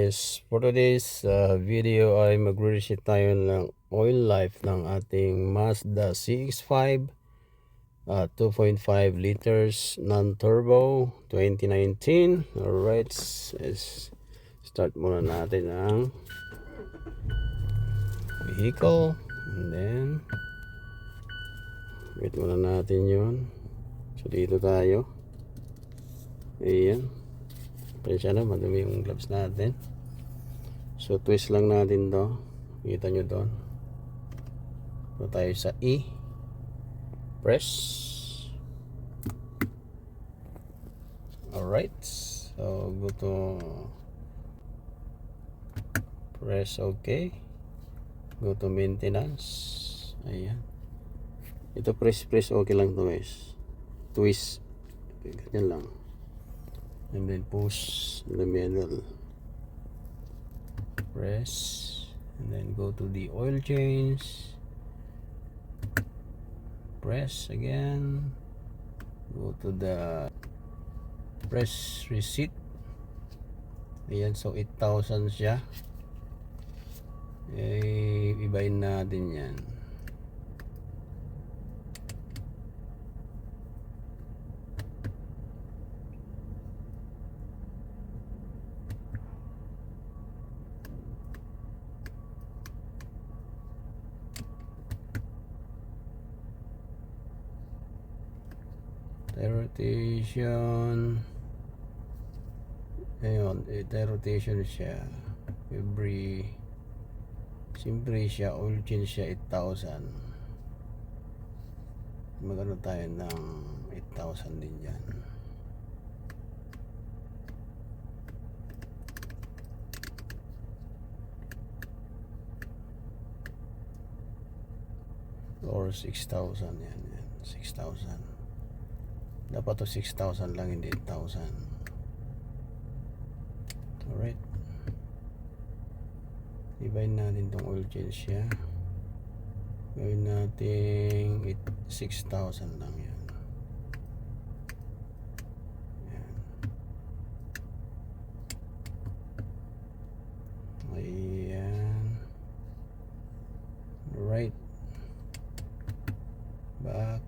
guys, for today's video ay magre-reset tayo ng oil life ng ating Mazda CX-5 2.5 liters non-turbo 2019. Alright, start muna natin ang vehicle and then wait muna natin yun. So dito tayo, ayan. Pasensya na, madumi yung gloves natin. So twist lang natin to. Kita nyo doon. So tayo sa E. Press. Alright. So go to press OK. Go to maintenance. Ayan. Ito press OK lang to guys. Twist. Ganyan lang. And then push in the middle, press, and then go to the oil change, press again, go to the press receipt. Ayan, so 8,000 siya. Ibayin natin yan. Rotation, ayun, rotation siya every, siyempre siya oil change siya 8,000. magano tayo ng 8,000 din dyan. Or 6,000 yan, 6,000. Dapat to 6,000 lang, hindi 8,000. Alright. Ibayin natin tong oil change siya. Gawin natin 6,000 lang yan. Yan. Ayan. Alright. Back.